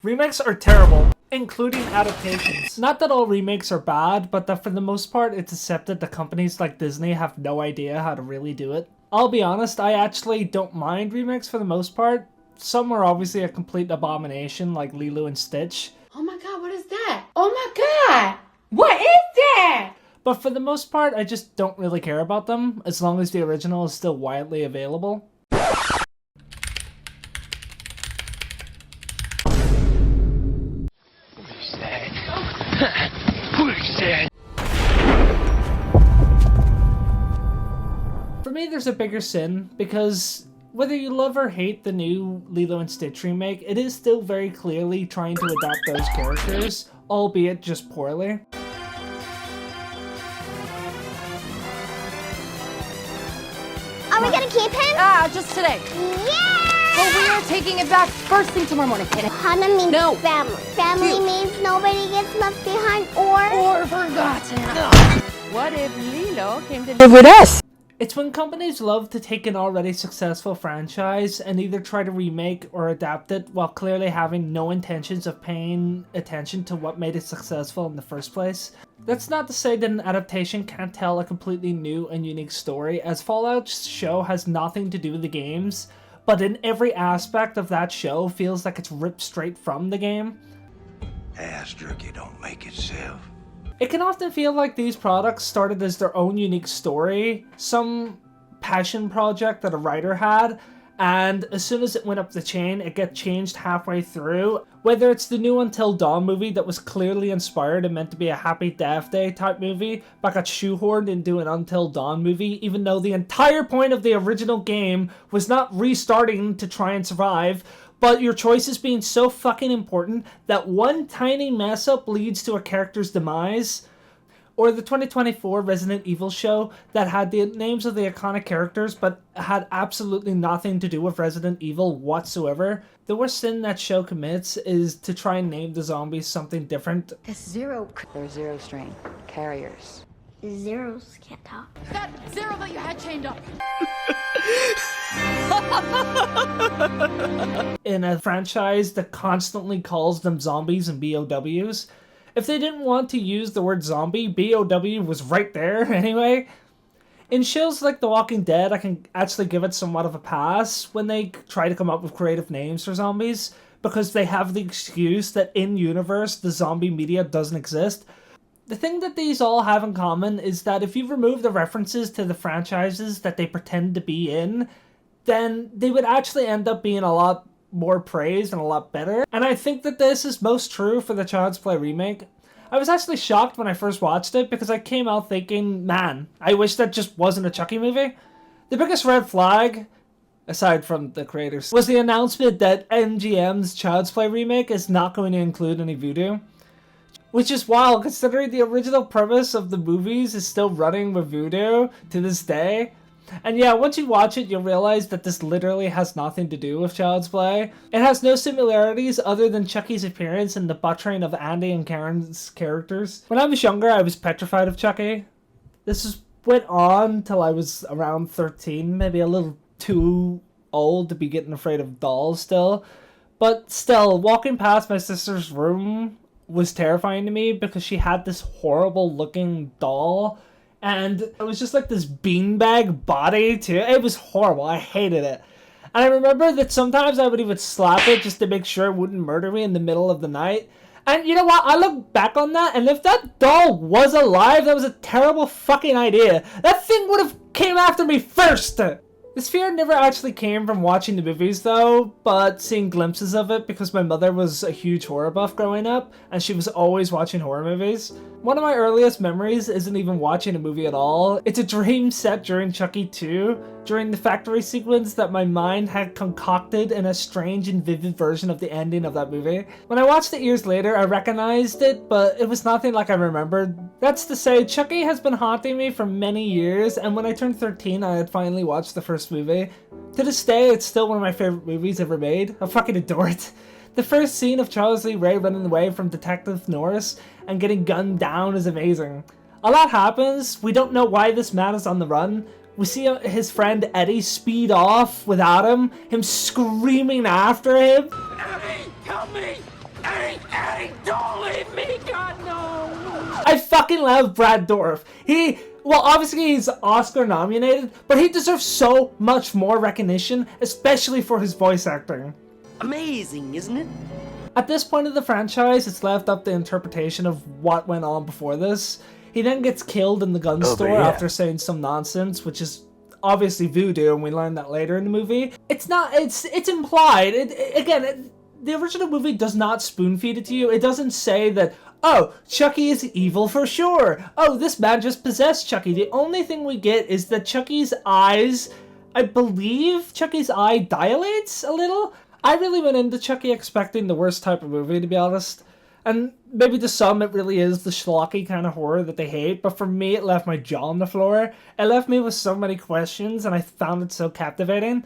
Remakes are terrible, including adaptations. Not that all remakes are bad, but that for the most part it's accepted that companies like Disney have no idea how to really do it. I'll be honest, I actually don't mind remakes for the most part. Some are obviously a complete abomination, like Lilo and Stitch. Oh my god, what is that? Oh my god! What is that? But for the most part, I just don't really care about them, as long as the original is still widely available. For me, there's a bigger sin, because whether you love or hate the new Lilo and Stitch remake, it is still very clearly trying to adapt those characters, albeit just poorly. Are we gonna keep him? Just today. Yeah! But we are taking it back first thing tomorrow morning, Kenny. Hana means No. family. Family You. means nobody gets left behind or Forgotten. What if Lilo came to live with us? It's when companies love to take an already successful franchise and either try to remake or adapt it while clearly having no intentions of paying attention to what made it successful in the first place. That's not to say that an adaptation can't tell a completely new and unique story, as Fallout's show has nothing to do with the games, but in every aspect of that show feels like it's ripped straight from the game. Ass jerky don't make itself. It can often feel like these products started as their own unique story, some passion project that a writer had, and as soon as it went up the chain, it got changed halfway through. Whether it's the new Until Dawn movie that was clearly inspired and meant to be a Happy Death Day type movie, but got shoehorned into an Until Dawn movie, even though the entire point of the original game was not restarting to try and survive, but your choices being so fucking important that one tiny mess up leads to a character's demise. Or the 2024 Resident Evil show that had the names of the iconic characters but had absolutely nothing to do with Resident Evil whatsoever. The worst sin that show commits is to try and name the zombies something different. They're zero strain carriers. zeros can't talk. That zero that you had chained up. In a franchise that constantly calls them zombies and BOWs. If they didn't want to use the word zombie, BOW was right there anyway. In shows like The Walking Dead, I can actually give it somewhat of a pass when they try to come up with creative names for zombies, because they have the excuse that in-universe the zombie media doesn't exist. The thing that these all have in common is that if you remove the references to the franchises that they pretend to be in, then they would actually end up being a lot more praised and a lot better. And I think that this is most true for the Child's Play remake. I was actually shocked when I first watched it because I came out thinking, man, I wish that just wasn't a Chucky movie. The biggest red flag, aside from the creators, was the announcement that MGM's Child's Play remake is not going to include any voodoo. Which is wild, considering the original premise of the movies is still running with voodoo to this day. And yeah, once you watch it, you'll realize that this literally has nothing to do with Child's Play. It has no similarities other than Chucky's appearance and the butchering of Andy and Karen's characters. When I was younger, I was petrified of Chucky. Went on till I was around 13, maybe a little too old to be getting afraid of dolls still. But still, walking past my sister's room was terrifying to me because she had this horrible looking doll. And it was just like this beanbag body too. It was horrible. I hated it. And I remember that sometimes I would even slap it just to make sure it wouldn't murder me in the middle of the night. And you know what? I look back on that, and if that doll was alive, that was a terrible fucking idea. That thing would have came after me first. This fear never actually came from watching the movies though, but seeing glimpses of it because my mother was a huge horror buff growing up, and she was always watching horror movies. One of my earliest memories isn't even watching a movie at all. It's a dream set during Chucky 2, during the factory sequence that my mind had concocted in a strange and vivid version of the ending of that movie. When I watched it years later, I recognized it, but it was nothing like I remembered. That's to say, Chucky has been haunting me for many years, and when I turned 13, I had finally watched the first movie. To this day, it's still one of my favorite movies ever made. I fucking adore it. The first scene of Charles Lee Ray running away from Detective Norris and getting gunned down is amazing. A lot happens. We don't know why this man is on the run. We see his friend Eddie speed off without him screaming after him. Eddie, help me! Don't leave me, God, no! I fucking love Brad Dourif. Well, obviously he's Oscar nominated, but he deserves so much more recognition, especially for his voice acting. Amazing, isn't it? At this point of the franchise, it's left up to interpretation of what went on before this. He then gets killed in the gun store after saying some nonsense, which is obviously voodoo, and we learn that later in the movie. It's implied. The original movie does not spoon feed it to you. It doesn't say that, oh, Chucky is evil for sure. Oh, this man just possessed Chucky. The only thing we get is that Chucky's eyes, I believe Chucky's eye dilates a little. I really went into Chucky expecting the worst type of movie, to be honest. And maybe to some it really is the schlocky kind of horror that they hate, but for me it left my jaw on the floor. It left me with so many questions and I found it so captivating.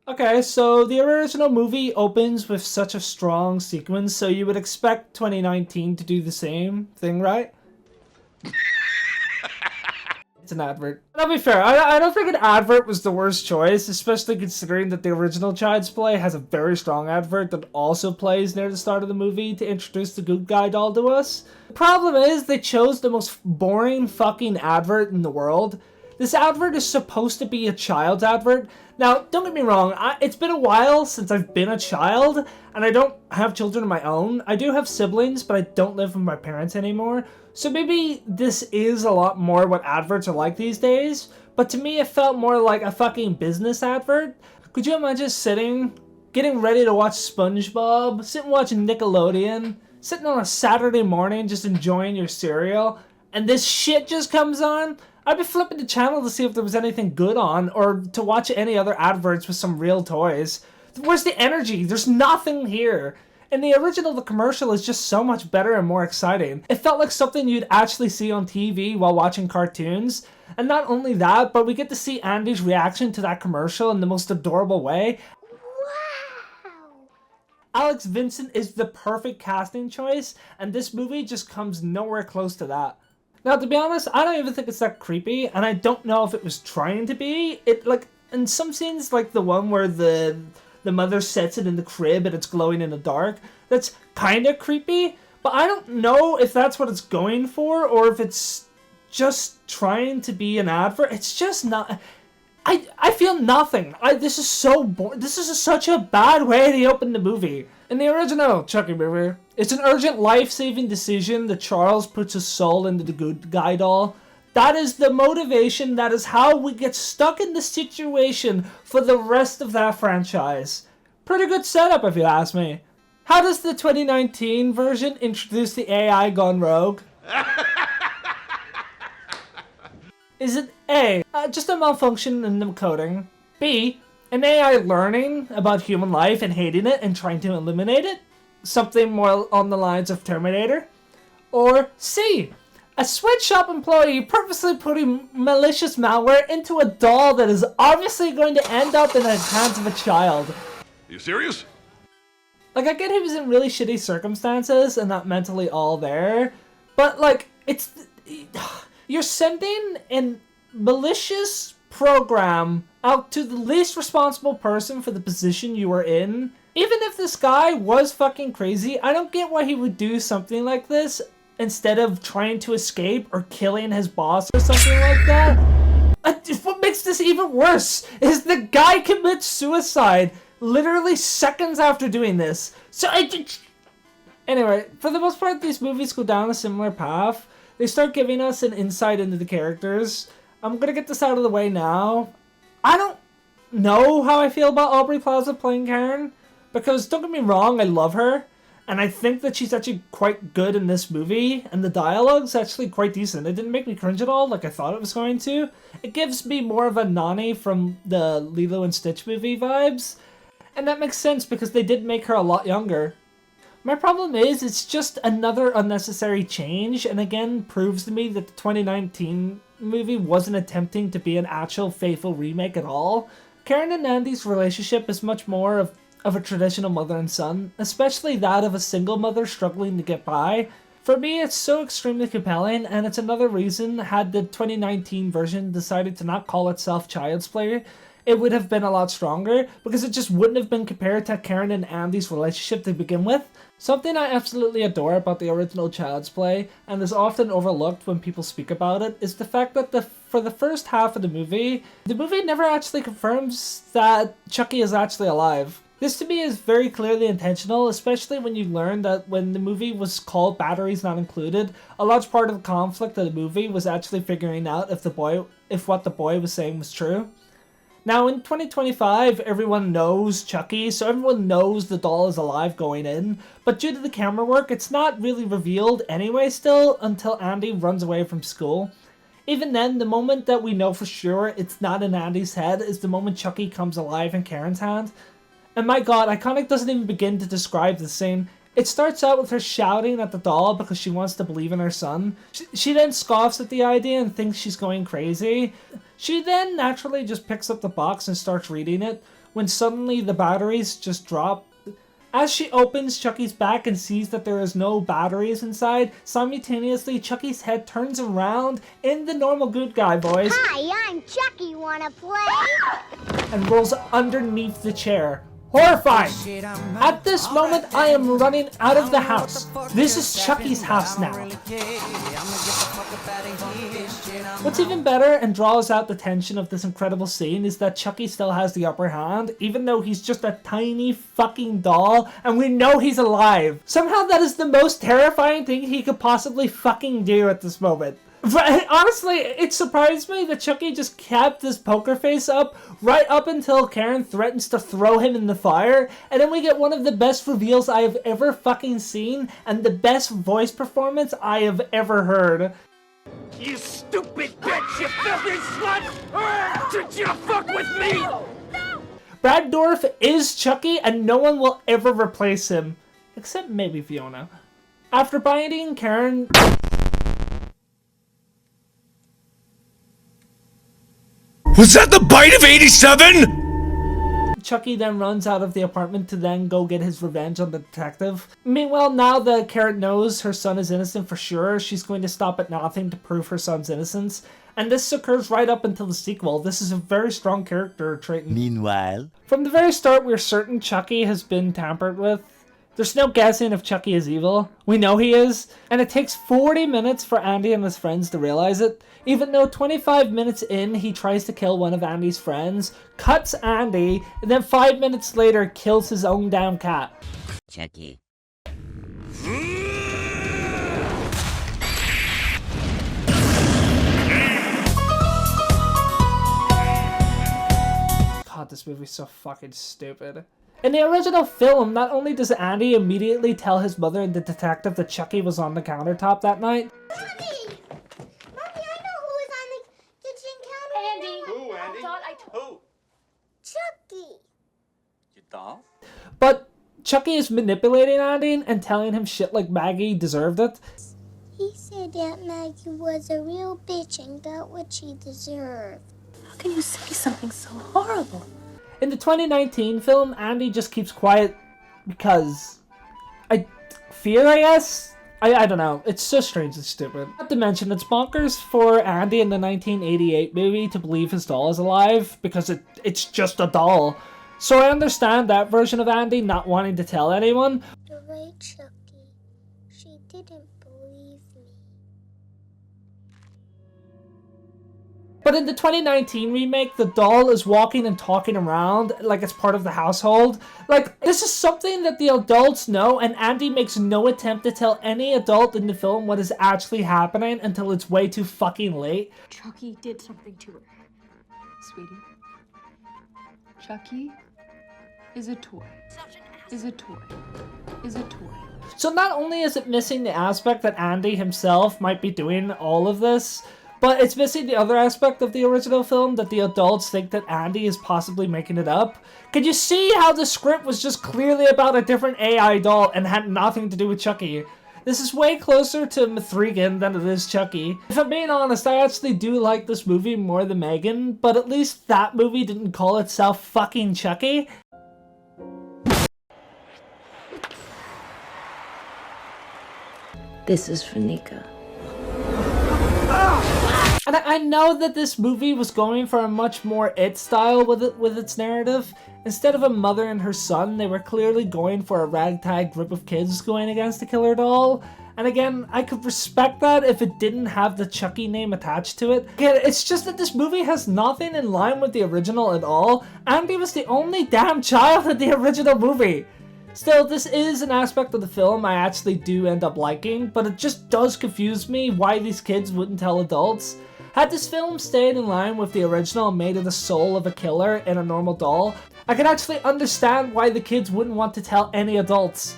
Okay, so the original movie opens with such a strong sequence, so you would expect 2019 to do the same thing, right? It's an advert. I'll be fair, I don't think an advert was the worst choice, especially considering that the original Child's Play has a very strong advert that also plays near the start of the movie to introduce the good guy doll to us. The problem is they chose the most boring fucking advert in the world. This advert is supposed to be a child's advert. Now, don't get me wrong, it's been a while since I've been a child, and I don't have children of my own. I do have siblings, but I don't live with my parents anymore. So maybe this is a lot more what adverts are like these days, but to me it felt more like a fucking business advert. Could you imagine sitting, getting ready to watch SpongeBob, sitting watching Nickelodeon, sitting on a Saturday morning just enjoying your cereal, and this shit just comes on? I'd be flipping the channel to see if there was anything good on, or to watch any other adverts with some real toys. Where's the energy? There's nothing here. In the original, the commercial is just so much better and more exciting. It felt like something you'd actually see on TV while watching cartoons. And not only that, but we get to see Andy's reaction to that commercial in the most adorable way. Wow! Alex Vincent is the perfect casting choice, and this movie just comes nowhere close to that. Now, to be honest, I don't even think it's that creepy, and I don't know if it was trying to be. It, like, in some scenes, like the one where the mother sets it in the crib and it's glowing in the dark, that's kind of creepy, but I don't know if that's what it's going for, or if it's just trying to be an advert. It's just not... I feel nothing. This is so boring. This is such a bad way to open the movie. In the original Chucky movie, it's an urgent life-saving decision that Charles puts his soul into the good guy doll. That is the motivation. That is how we get stuck in the situation for the rest of that franchise. Pretty good setup, if you ask me. How does the 2019 version introduce the AI gone rogue? Is it A, just a malfunction in the coding? B, an AI learning about human life and hating it and trying to eliminate it? Something more on the lines of Terminator? Or C, a sweatshop employee purposely putting malicious malware into a doll that is obviously going to end up in the hands of a child? You serious? Like, I get he was in really shitty circumstances and not mentally all there, but, like, you're sending a malicious program out to the least responsible person for the position you were in. Even if this guy was fucking crazy, I don't get why he would do something like this instead of trying to escape or killing his boss or something like that. What makes this even worse is the guy commits suicide literally seconds after doing this. Anyway, for the most part, these movies go down a similar path. They start giving us an insight into the characters. I'm gonna get this out of the way now. I don't know how I feel about Aubrey Plaza playing Karen, because don't get me wrong, I love her, and I think that she's actually quite good in this movie, and the dialogue's actually quite decent. It didn't make me cringe at all like I thought it was going to. It gives me more of a Nani from the Lilo and Stitch movie vibes, and that makes sense because they did make her a lot younger. My problem is, it's just another unnecessary change, and again proves to me that the 2019 movie wasn't attempting to be an actual faithful remake at all. Karen and Andy's relationship is much more of a traditional mother and son, especially that of a single mother struggling to get by. For me, it's so extremely compelling, and it's another reason had the 2019 version decided to not call itself Child's Play, it would have been a lot stronger, because it just wouldn't have been compared to Karen and Andy's relationship to begin with. Something I absolutely adore about the original Child's Play, and is often overlooked when people speak about it, is the fact that for the first half of the movie never actually confirms that Chucky is actually alive. This to me is very clearly intentional, especially when you learn that when the movie was called Batteries Not Included, a large part of the conflict of the movie was actually figuring out if what the boy was saying was true. Now, in 2025, everyone knows Chucky, so everyone knows the doll is alive going in, but due to the camera work, it's not really revealed anyway still until Andy runs away from school. Even then, the moment that we know for sure it's not in Andy's head is the moment Chucky comes alive in Karen's hand. And my god, Iconic doesn't even begin to describe the scene. It starts out with her shouting at the doll because she wants to believe in her son. She then scoffs at the idea and thinks she's going crazy. She then naturally just picks up the box and starts reading it, when suddenly the batteries just drop. As she opens Chucky's back and sees that there is no batteries inside, simultaneously Chucky's head turns around in the normal good guy voice. Hi, I'm Chucky. Wanna play? And rolls underneath the chair. Horrifying! At this moment, I am running out of the house. This is Chucky's house now. What's even better and draws out the tension of this incredible scene is that Chucky still has the upper hand, even though he's just a tiny fucking doll, and we know he's alive. Somehow that is the most terrifying thing he could possibly fucking do at this moment. But honestly, it surprised me that Chucky just kept his poker face up right up until Karen threatens to throw him in the fire, and then we get one of the best reveals I have ever fucking seen, and the best voice performance I have ever heard. You stupid bitch, you filthy slut! Did you fuck with me? Brad Dourif is Chucky, and no one will ever replace him. Except maybe Fiona. After biting Karen... Was that the bite of 87? Chucky then runs out of the apartment to then go get his revenge on the detective. Meanwhile, now that Karen knows her son is innocent for sure, she's going to stop at nothing to prove her son's innocence. And this occurs right up until the sequel. This is a very strong character trait. Meanwhile, From the very start, we're certain Chucky has been tampered with. There's no guessing if Chucky is evil. We know he is. And it takes 40 minutes for Andy and his friends to realize it. Even though 25 minutes in, he tries to kill one of Andy's friends, cuts Andy, and then 5 minutes later kills his own damn cat. Chucky. God, this movie's so fucking stupid. In the original film, not only does Andy immediately tell his mother and the detective that Chucky was on the countertop that night, Mommy! Mommy, I know who was on the kitchen counter. Andy. Who, Andy? I thought I told Who? Chucky. Your doll? but Chucky is manipulating Andy and telling him shit like Maggie deserved it. He said that Maggie was a real bitch and got what she deserved. How can you say something so horrible? In the 2019 film, Andy just keeps quiet because... fear, I guess? I don't know. It's so strange and stupid. Not to mention, it's bonkers for Andy in the 1988 movie to believe his doll is alive because it's just a doll. So I understand that version of Andy not wanting to tell anyone. You're right, Chucky. She didn't believe me. But in the 2019 remake, the doll is walking and talking around like it's part of the household. Like, this is something that the adults know, and Andy makes no attempt to tell any adult in the film what is actually happening until it's way too fucking late. Chucky did something to her. Sweetie. Chucky is a toy. Is a toy. Is a toy. So not only is it missing the aspect that Andy himself might be doing all of this, but it's missing the other aspect of the original film that the adults think that Andy is possibly making it up. Could you see how the script was just clearly about a different AI doll and had nothing to do with Chucky? This is way closer to Mithrigan than it is Chucky. If I'm being honest, I actually do like this movie more than Megan, but at least that movie didn't call itself fucking Chucky. This is for Nika. And I know that this movie was going for a much more It style with its narrative. Instead of a mother and her son, they were clearly going for a ragtag group of kids going against a killer doll. And again, I could respect that if it didn't have the Chucky name attached to it. Again, it's just that this movie has nothing in line with the original at all. Andy was the only damn child in the original movie. Still, this is an aspect of the film I actually do end up liking, but it just does confuse me why these kids wouldn't tell adults. Had this film stayed in line with the original and made it the soul of a killer in a normal doll, I could actually understand why the kids wouldn't want to tell any adults.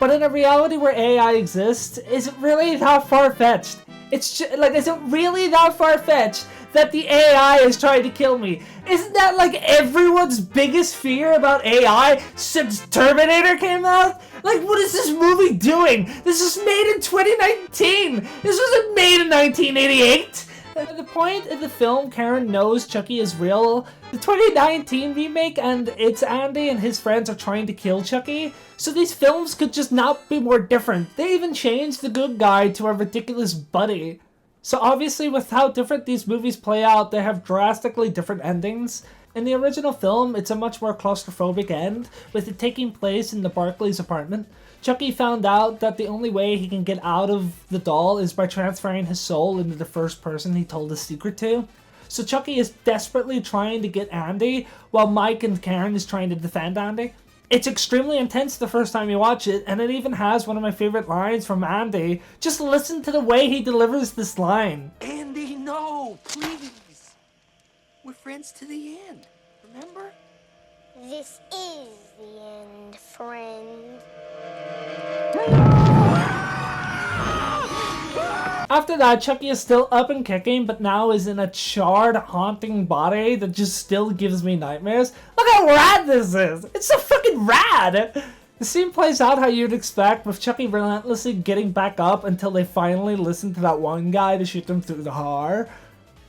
But in a reality where AI exists, is it really that far-fetched? Is it really that far-fetched that the AI is trying to kill me? Isn't that like everyone's biggest fear about AI since Terminator came out? Like, what is this movie doing? This was made in 2019! This wasn't made in 1988! At the point in the film Karen knows Chucky is real, the 2019 remake and it's Andy and his friends are trying to kill Chucky, so these films could just not be more different. They even changed the good guy to a ridiculous buddy. So obviously with how different these movies play out, they have drastically different endings. In the original film, it's a much more claustrophobic end, with it taking place in the Barclays apartment. Chucky found out that the only way he can get out of the doll is by transferring his soul into the first person he told his secret to. So Chucky is desperately trying to get Andy, while Mike and Karen is trying to defend Andy. It's extremely intense the first time you watch it, and it even has one of my favorite lines from Andy. Just listen to the way he delivers this line. Andy, no, please. We're friends to the end, remember? This is the end, friend. After that, Chucky is still up and kicking, but now is in a charred, haunting body that just still gives me nightmares. Look how rad this is! It's so fucking rad! The scene plays out how you'd expect, with Chucky relentlessly getting back up until they finally listen to that one guy to shoot them through the heart.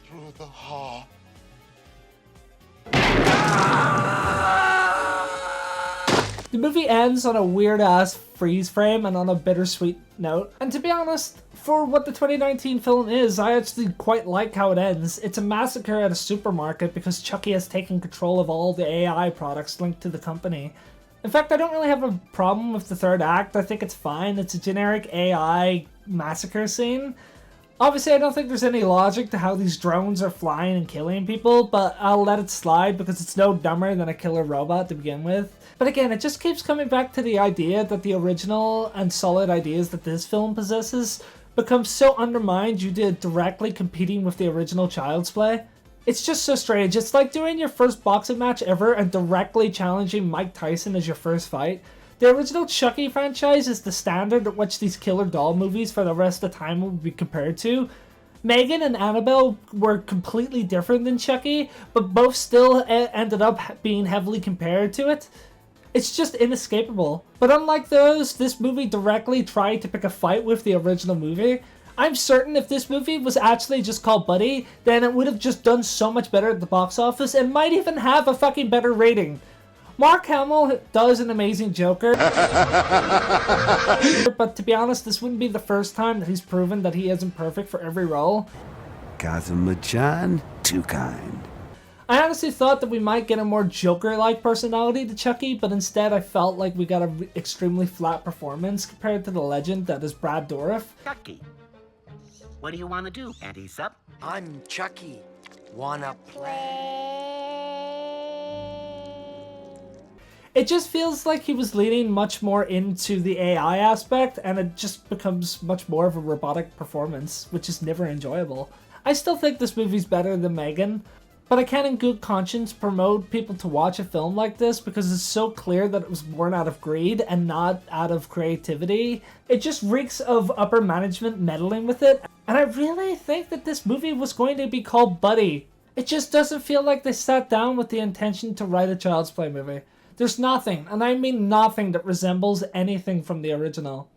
Through the heart. The movie ends on a weird-ass freeze frame and on a bittersweet note. And to be honest, for what the 2019 film is, I actually quite like how it ends. It's a massacre at a supermarket because Chucky has taken control of all the AI products linked to the company. In fact, I don't really have a problem with the third act. I think it's fine. It's a generic AI massacre scene. Obviously, I don't think there's any logic to how these drones are flying and killing people, but I'll let it slide because it's no dumber than a killer robot to begin with. But again, it just keeps coming back to the idea that the original and solid ideas that this film possesses become so undermined due to directly competing with the original Child's Play. It's just so strange. It's like doing your first boxing match ever and directly challenging Mike Tyson as your first fight. The original Chucky franchise is the standard at which these killer doll movies for the rest of the time will be compared to. Megan and Annabelle were completely different than Chucky, but both still ended up being heavily compared to it. It's just inescapable. But unlike those, this movie directly tried to pick a fight with the original movie. I'm certain if this movie was actually just called Buddy, then it would have just done so much better at the box office and might even have a fucking better rating. Mark Hamill does an amazing Joker, but to be honest, this wouldn't be the first time that he's proven that he isn't perfect for every role. Kazuma-chan, too kind. I honestly thought that we might get a more Joker-like personality to Chucky, but instead I felt like we got an extremely flat performance compared to the legend that is Brad Dourif. Chucky, what do you want to do, Anti-Sup? I'm Chucky. Wanna It just feels like he was leaning much more into the AI aspect, and it just becomes much more of a robotic performance, which is never enjoyable. I still think this movie's better than Megan, but I can't in good conscience promote people to watch a film like this because it's so clear that it was born out of greed and not out of creativity. It just reeks of upper management meddling with it, and I really think that this movie was going to be called Buddy. It just doesn't feel like they sat down with the intention to write a Child's Play movie. There's nothing, and I mean nothing, that resembles anything from the original.